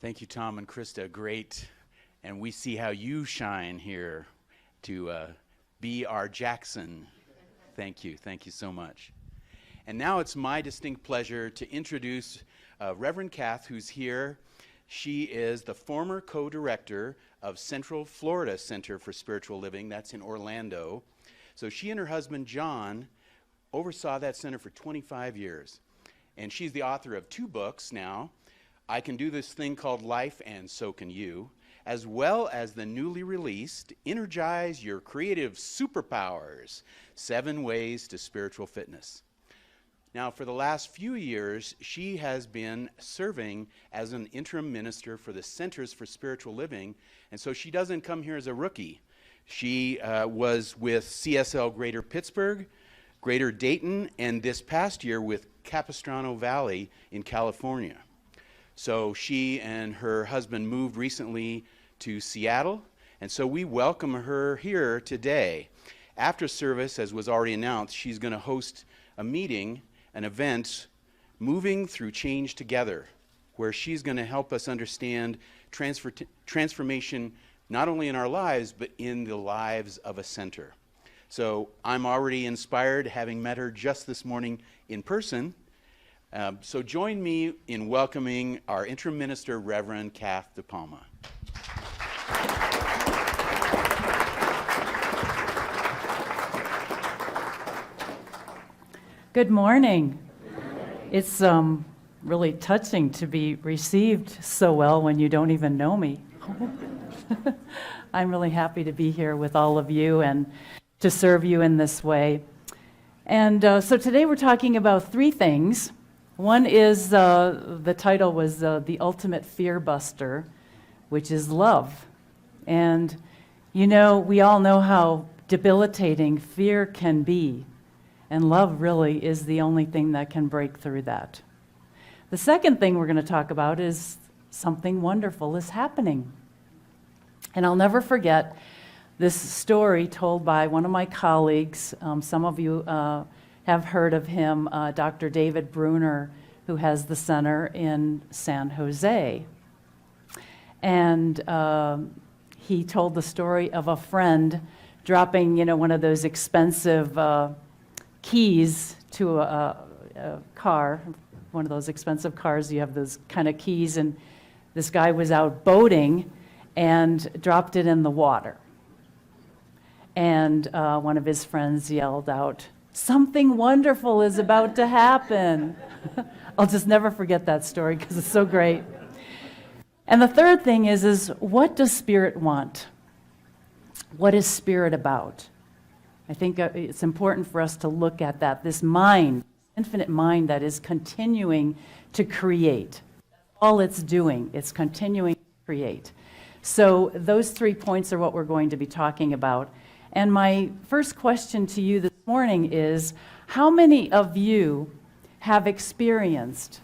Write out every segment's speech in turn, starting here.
Thank you, Tom and Krista. Great. And we see how you shine here to be our Jackson. Thank you. Thank you so much. And now it's my distinct pleasure to introduce Reverend Kath, who's here. She is the former co-director of Central Florida Center for Spiritual Living. That's in Orlando. So she and her husband, John, oversaw that center for 25 years. And she's the author of 2 books now. I Can Do This Thing Called Life, and So Can You, as well as the newly released Energize Your Creative Superpowers, 7 Ways to Spiritual Fitness. Now, for the last few years, she has been serving as an interim minister for the Centers for Spiritual Living, and so she doesn't come here as a rookie. She was with CSL Greater Pittsburgh, Greater Dayton, and this past year with Capistrano Valley in California. So she and her husband moved recently to Seattle, and so we welcome her here today. After service, as was already announced, she's going to host a meeting, an event, Moving Through Change Together, where she's going to help us understand transformation not only in our lives, but in the lives of a center. So I'm already inspired, having met her just this morning in person. So join me in welcoming our Interim Minister, Reverend Kath de Palma. Good morning. It's really touching to be received so well when you don't even know me. I'm really happy to be here with all of you and to serve you in this way. And so today we're talking about 3 things. One is, the title was The Ultimate Fear Buster, which is love. And you know, we all know how debilitating fear can be. And love really is the only thing that can break through that. The second thing we're going to talk about is something wonderful is happening. And I'll never forget this story told by one of my colleagues. Some of you have heard of him, Dr. David Bruner, who has the center in San Jose. And he told the story of a friend dropping, one of those expensive keys to a car, one of those expensive cars. You have those kind of keys, and this guy was out boating and dropped it in the water. And one of his friends yelled out, "Something wonderful is about to happen." I'll just never forget that story because it's so great. And the third thing is what does Spirit want? What is Spirit about? I think it's important for us to look at that, this mind, infinite mind that is continuing to create. All it's doing, it's continuing to create. So those 3 points are what we're going to be talking about. And my first question to you this morning is, how many of you have experienced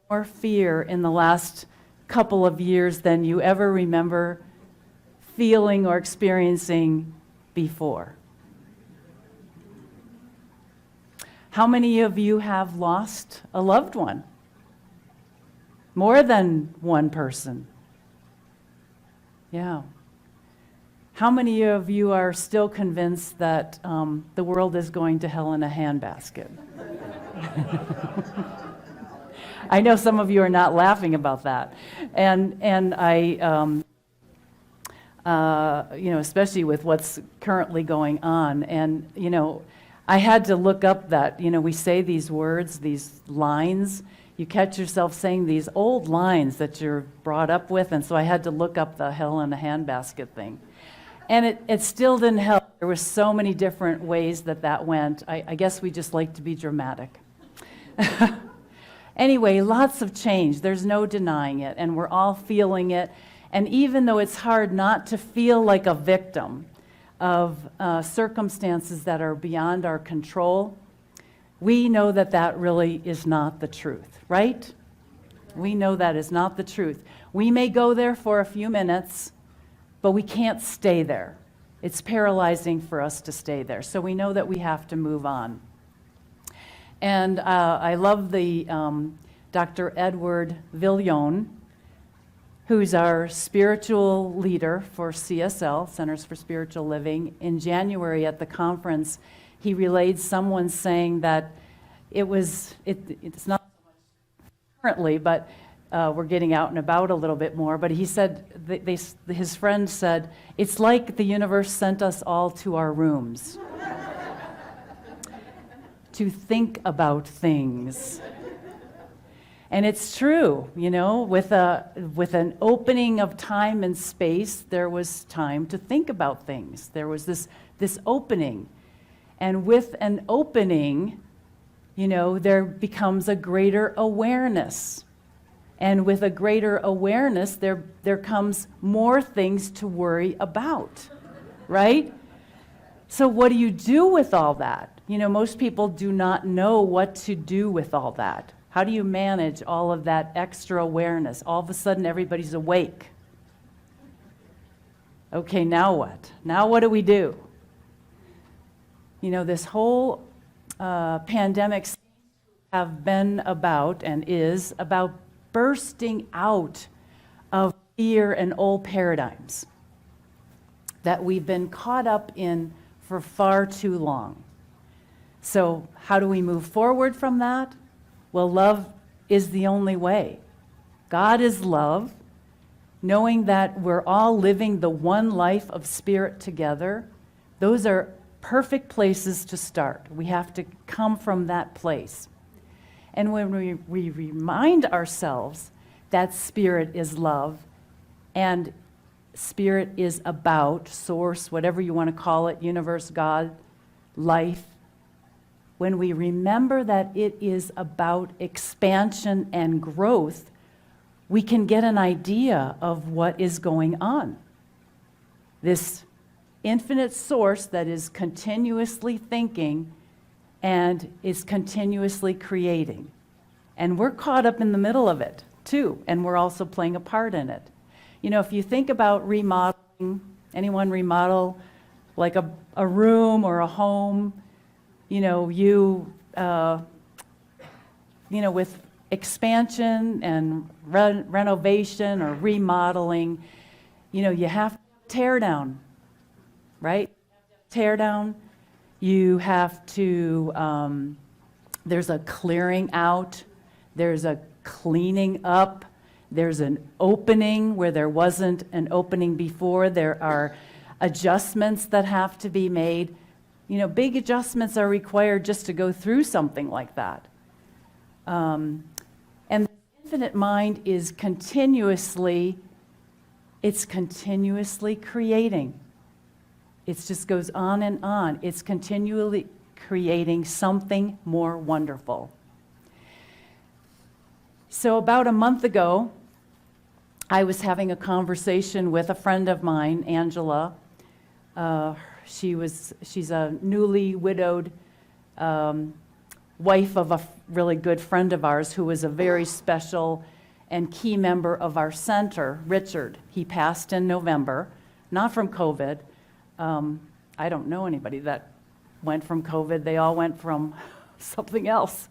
more fear in the last couple of years than you ever remember feeling or experiencing before? How many of you have lost a loved one? More than one person? Yeah. How many of you are still convinced that the world is going to hell in a handbasket? I know some of you are not laughing about that. And I, especially with what's currently going on. And, I had to look up that, we say these words, these lines. You catch yourself saying these old lines that you're brought up with. And so I had to look up the hell in a handbasket thing. And it still didn't help. There were so many different ways that went. I guess we just like to be dramatic. Anyway, lots of change. There's no denying it. And we're all feeling it. And even though it's hard not to feel like a victim of circumstances that are beyond our control, we know that really is not the truth, right? We know that is not the truth. We may go there for a few minutes, but we can't stay there. It's paralyzing for us to stay there. So we know that we have to move on. And I love the Dr. Edward Villon who's our spiritual leader for CSL, Centers for Spiritual Living. In January at the conference, he relayed someone saying that it's not currently, but we're getting out and about a little bit more. But he said, his friend said, it's like the universe sent us all to our rooms to think about things. And it's true, you know, with an opening of time and space, there was time to think about things. There was this opening. And with an opening, you know, there becomes a greater awareness. And with a greater awareness, there comes more things to worry about, right? So what do you do with all that? You know, most people do not know what to do with all that. How do you manage all of that extra awareness? All of a sudden, everybody's awake. Okay, now what? Now what do we do? You know, this whole pandemic seems to have been about and is about bursting out of fear and old paradigms that we've been caught up in for far too long. So how do we move forward from that? Well, love is the only way. God is love. Knowing that we're all living the one life of spirit together, those are perfect places to start. We have to come from that place. And when we remind ourselves that spirit is love and spirit is about source, whatever you want to call it, universe, God, life, when we remember that it is about expansion and growth, we can get an idea of what is going on. This infinite source that is continuously thinking and is continuously creating. And we're caught up in the middle of it, too, and we're also playing a part in it. You know, if you think about remodeling, anyone remodel like a room or a home, you know, with expansion and renovation or remodeling, you know, you have to tear down, right? Tear down. You have to, there's a clearing out, there's a cleaning up, there's an opening where there wasn't an opening before, there are adjustments that have to be made. You know, big adjustments are required just to go through something like that. And the infinite mind is continuously creating. It just goes on and on. It's continually creating something more wonderful. So about a month ago, I was having a conversation with a friend of mine, Angela. She's a newly widowed wife of a really good friend of ours who was a very special and key member of our center, Richard. He passed in November, not from COVID. I don't know anybody that went from COVID. They all went from something else.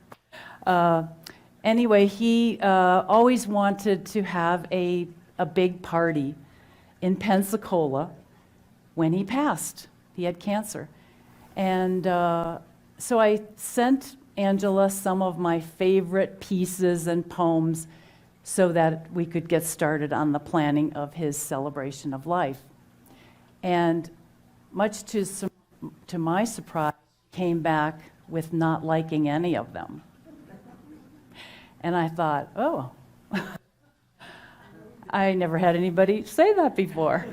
Anyway, he always wanted to have a big party in Pensacola when he passed. He had cancer. And so I sent Angela some of my favorite pieces and poems so that we could get started on the planning of his celebration of life. And much to my surprise, came back with not liking any of them. And I thought, oh, I never had anybody say that before.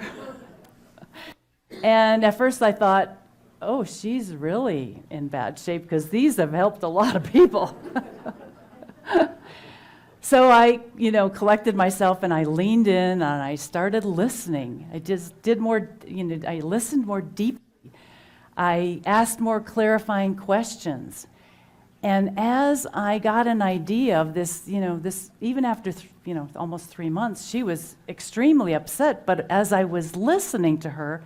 And at first I thought, oh, she's really in bad shape because these have helped a lot of people. So I, collected myself and I leaned in and I started listening. I just did more, I listened more deeply. I asked more clarifying questions. And as I got an idea of this, even after, almost 3 months, she was extremely upset. But as I was listening to her,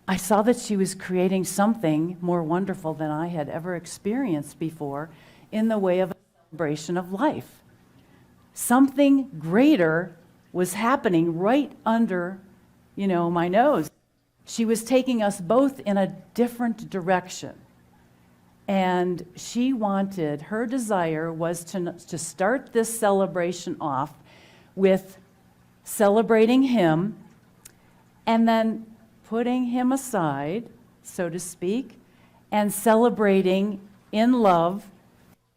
I saw that she was creating something more wonderful than I had ever experienced before in the way of a celebration of life. something greater was happening right under, my nose. She was taking us both in a different direction. And her desire was to start this celebration off with celebrating him and then putting him aside, so to speak, and celebrating in love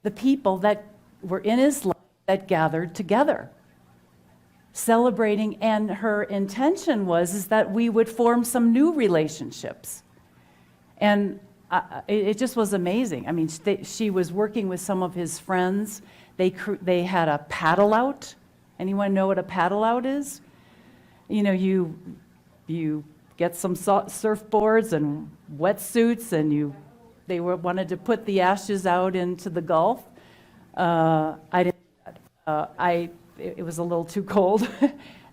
the people that were in his life that gathered together. Celebrating, and her intention is that we would form some new relationships. And it just was amazing. I mean, she was working with some of his friends. They had a paddle out. Anyone know what a paddle out is? You get some surfboards and wetsuits, and they wanted to put the ashes out into the Gulf. I didn't. It was a little too cold.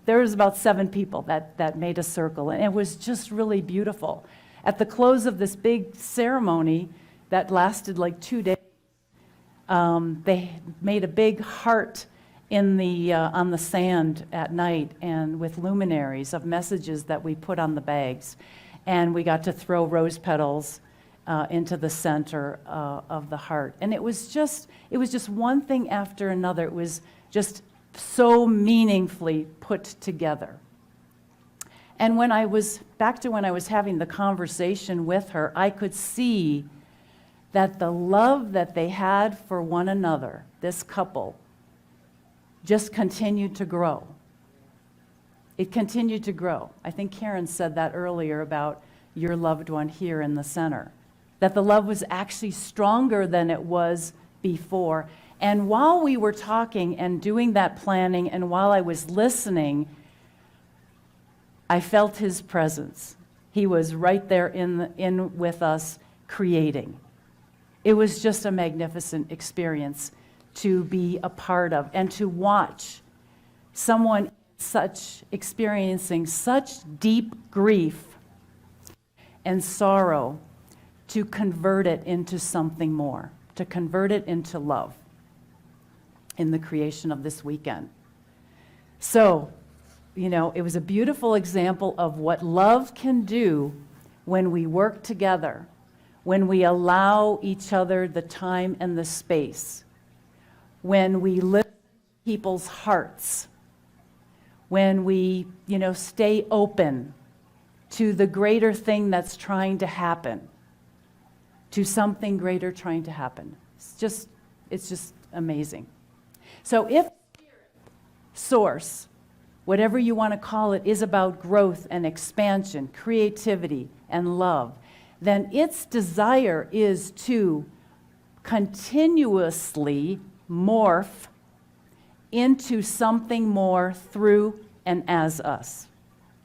There was about 7 people that made a circle, and it was just really beautiful. At the close of this big ceremony that lasted like 2 days, they made a big heart on the sand at night, and with luminaries of messages that we put on the bags, and we got to throw rose petals into the center of the heart, and it was just one thing after another. It was just so meaningfully put together. And when I was having the conversation with her, I could see that the love that they had for one another, this couple, just continued to grow. It continued to grow. I think Karen said that earlier about your loved one here in the center, that the love was actually stronger than it was before. And while we were talking and doing that planning, and while I was listening, I felt his presence. He was right there in with us, creating. It was just a magnificent experience to be a part of, and to watch someone experiencing such deep grief and sorrow, to convert it into something more, to convert it into love in the creation of this weekend. So, it was a beautiful example of what love can do when we work together, when we allow each other the time and the space, when we listen to people's hearts, when we, stay open to the greater thing that's trying to happen, to something greater trying to happen. It's just amazing. So if source, whatever you want to call it, is about growth and expansion, creativity and love, then its desire is to continuously morph into something more through and as us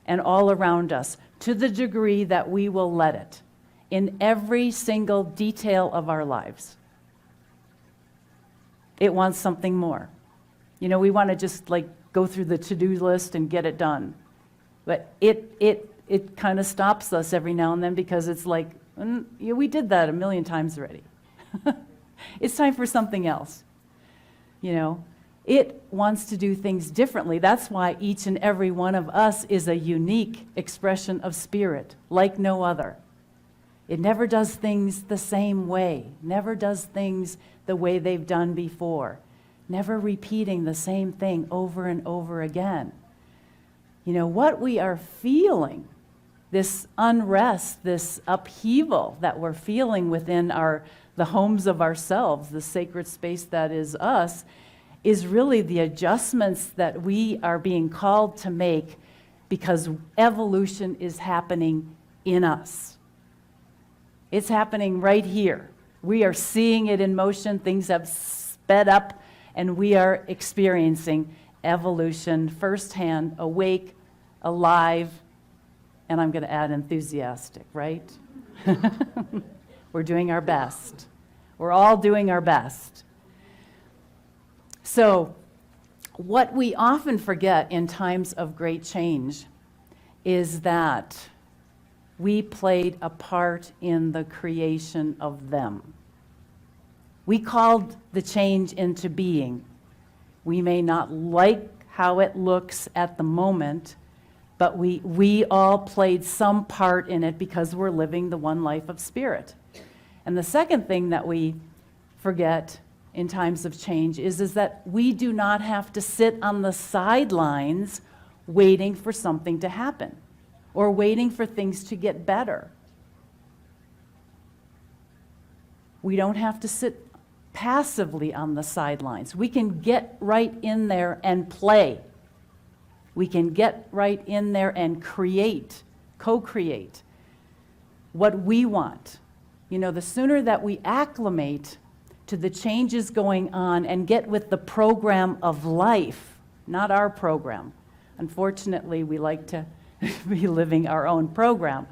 and all around us, to the degree that we will let it in every single detail of our lives. It wants something more. We want to just go through the to-do list and get it done. But it kind of stops us every now and then, because it's we did that a million times already. It's time for something else. It wants to do things differently. That's why each and every one of us is a unique expression of spirit, like no other. It never does things the same way, never does things the way they've done before, never repeating the same thing over and over again. What we are feeling, this unrest, this upheaval that we're feeling within the homes of ourselves, the sacred space that is us, is really the adjustments that we are being called to make, because evolution is happening in us. It's happening right here. We are seeing it in motion. Things have sped up, and we are experiencing evolution firsthand, awake, alive, and I'm going to add enthusiastic, right? We're doing our best. We're all doing our best. So, what we often forget in times of great change is that we played a part in the creation of them. We called the change into being. We may not like how it looks at the moment, but we all played some part in it because we're living the one life of spirit. And the second thing that we forget in times of change is that we do not have to sit on the sidelines waiting for something to happen or waiting for things to get better. We don't have to sit passively on the sidelines. We can get right in there and play. We can get right in there and create, co-create what we want. You know, the sooner that we acclimate to the changes going on and get with the program of life, not our program. Unfortunately, we like to be living our own program.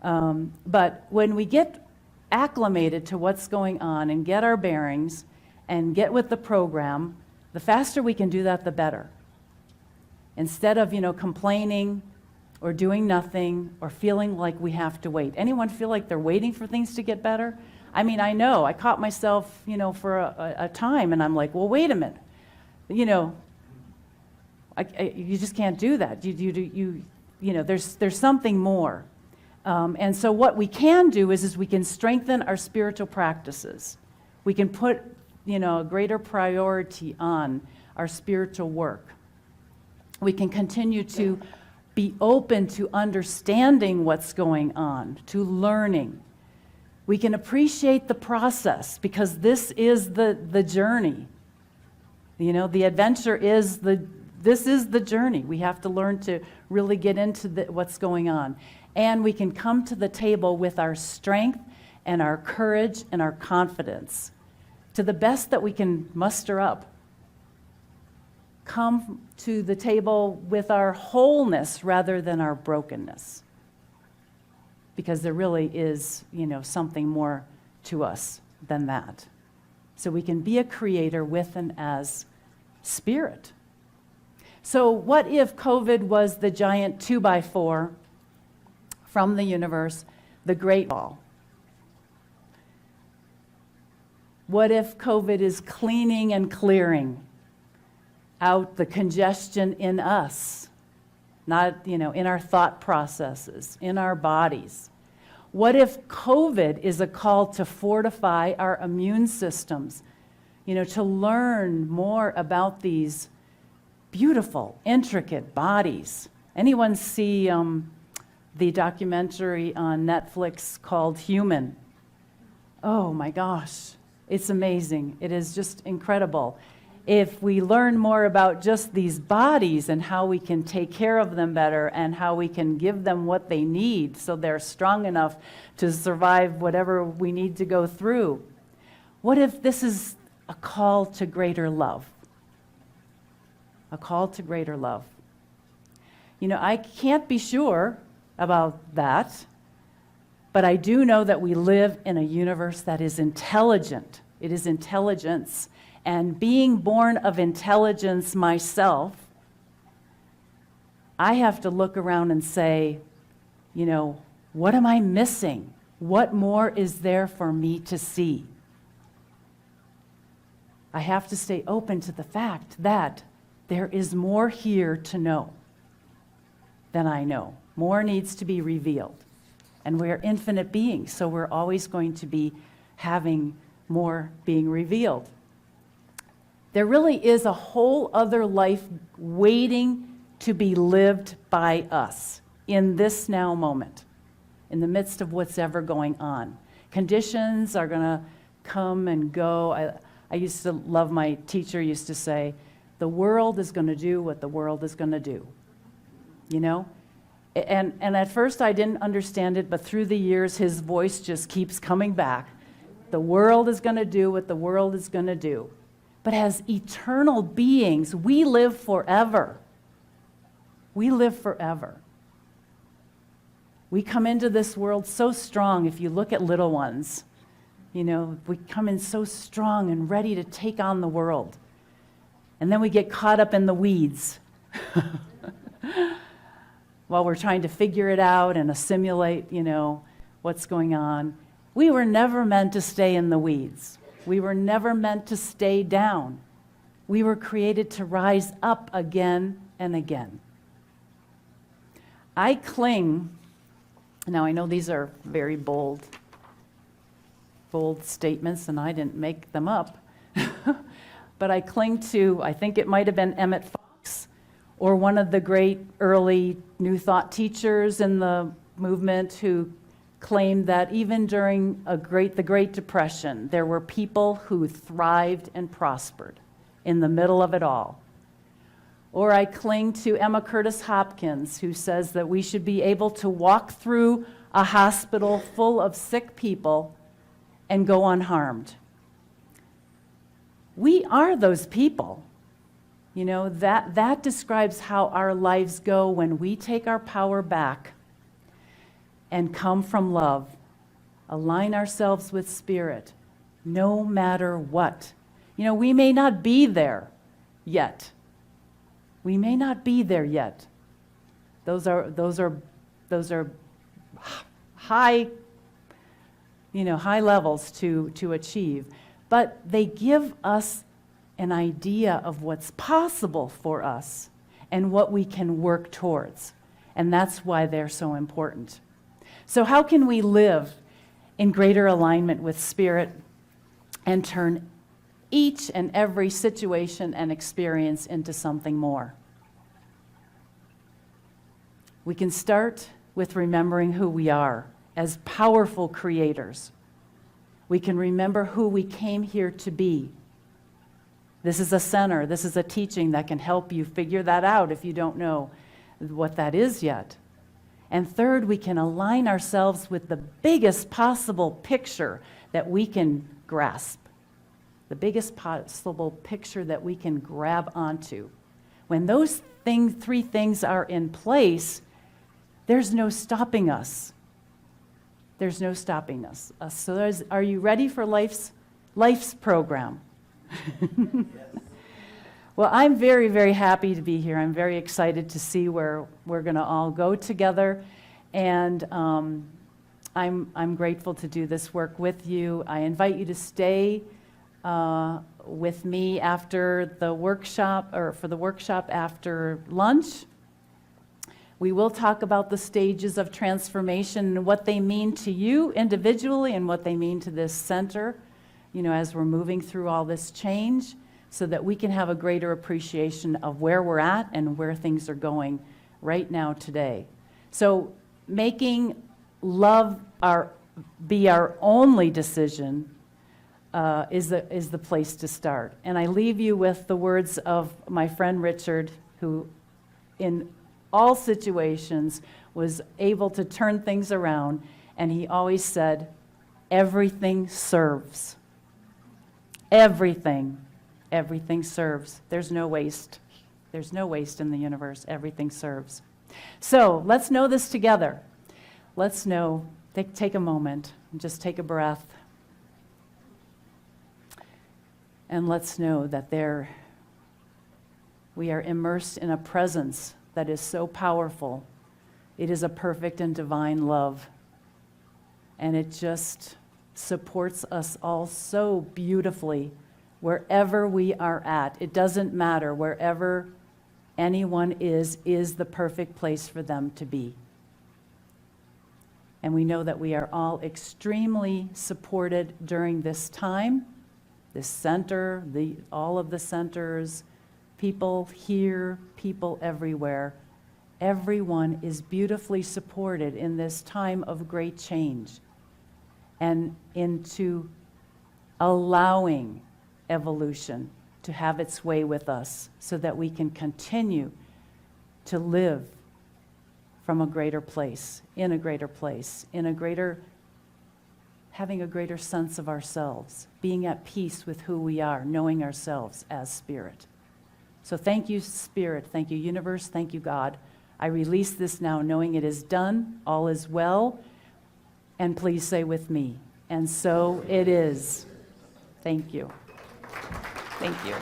But when we get acclimated to what's going on and get our bearings and get with the program, the faster we can do that, the better. Instead of, complaining or doing nothing or feeling like we have to wait. Anyone feel like they're waiting for things to get better? I mean, I know. I caught myself, for a time, and I'm like, well, wait a minute. You just can't do that. There's something more. And so what we can do is we can strengthen our spiritual practices. We can put, a greater priority on our spiritual work. We can continue to be open to understanding what's going on, to learning. We can appreciate the process because this is the journey. The adventure is this is the journey. We have to learn to really get into what's going on. And we can come to the table with our strength and our courage and our confidence to the best that we can muster up. Come to the table with our wholeness rather than our brokenness. Because there really is, something more to us than that. So we can be a creator with and as spirit. So what if COVID was the giant 2x4 from the universe, the Great Wall? What if COVID is cleaning and clearing out the congestion in us, not, in our thought processes, in our bodies? What if COVID is a call to fortify our immune systems, to learn more about these beautiful, intricate bodies? Anyone see the documentary on Netflix called Human? Oh my gosh, it's amazing. It is just incredible. If we learn more about just these bodies and how we can take care of them better and how we can give them what they need so they're strong enough to survive whatever we need to go through. What if this is a call to greater love? A call to greater love. I can't be sure about that, but I do know that we live in a universe that is intelligent. It is intelligence. And being born of intelligence myself, I have to look around and say, what am I missing? What more is there for me to see? I have to stay open to the fact that there is more here to know than I know. More needs to be revealed. And we're infinite beings, so we're always going to be having more being revealed. There really is a whole other life waiting to be lived by us in this now moment, in the midst of what's ever going on. Conditions are going to come and go. I used to love, my teacher used to say, the world is going to do what the world is going to do. And at first I didn't understand it, but through the years his voice just keeps coming back. The world is going to do what the world is going to do. But as eternal beings, we live forever. We live forever. We come into this world so strong. If you look at little ones, we come in so strong and ready to take on the world. And then we get caught up in the weeds while we're trying to figure it out and assimilate, what's going on. We were never meant to stay in the weeds. We were never meant to stay down. We were created to rise up again and again. I cling, now I know these are very bold statements, and I didn't make them up, but I cling to, I think it might have been Emmett Fox, or one of the great early New Thought teachers in the movement who claimed that even during the Great Depression, there were people who thrived and prospered in the middle of it all. Or I cling to Emma Curtis Hopkins, who says that we should be able to walk through a hospital full of sick people and go unharmed. We are those people. You know, that describes how our lives go when we take our power back and come from love, align ourselves with Spirit, no matter what. You know, we may not be there yet. We may not be there yet. Those are high, high levels to achieve, but they give us an idea of what's possible for us and what we can work towards. And that's why they're so important. So how can we live in greater alignment with Spirit and turn each and every situation and experience into something more? We can start with remembering who we are as powerful creators. We can remember who we came here to be. This is a center, this is a teaching that can help you figure that out if you don't know what that is yet. And third, we can align ourselves with the biggest possible picture that we can grasp, the biggest possible picture that we can grab onto. When those three things are in place, there's no stopping us. There's no stopping us. So are you ready for life's program? Well, I'm very, very happy to be here. I'm very excited to see where we're going to all go together, and I'm grateful to do this work with you. I invite you to stay with me after the workshop, or for the workshop after lunch. We will talk about the stages of transformation and what they mean to you individually and what they mean to this center, as we're moving through all this change, so that we can have a greater appreciation of where we're at and where things are going right now today. So making love be our only decision is the place to start. And I leave you with the words of my friend Richard, who in all situations was able to turn things around, and he always said, everything serves. Everything serves. There's no waste. There's no waste in the universe. Everything serves. So let's know this together. Let's know, take a moment, and just take a breath. And let's know that we are immersed in a presence that is so powerful. It is a perfect and divine love. And it just supports us all so beautifully wherever we are at. It doesn't matter. Wherever anyone is the perfect place for them to be. And we know that we are all extremely supported during this time, this center, all of the centers, people here, people everywhere. Everyone is beautifully supported in this time of great change and into allowing evolution to have its way with us so that we can continue to live from a greater place, in a greater place, having a greater sense of ourselves, being at peace with who we are, knowing ourselves as Spirit. So thank you, Spirit. Thank you, universe. Thank you, God. I release this now, knowing it is done, all is well, and please say with me, and so it is. Thank you. Thank you.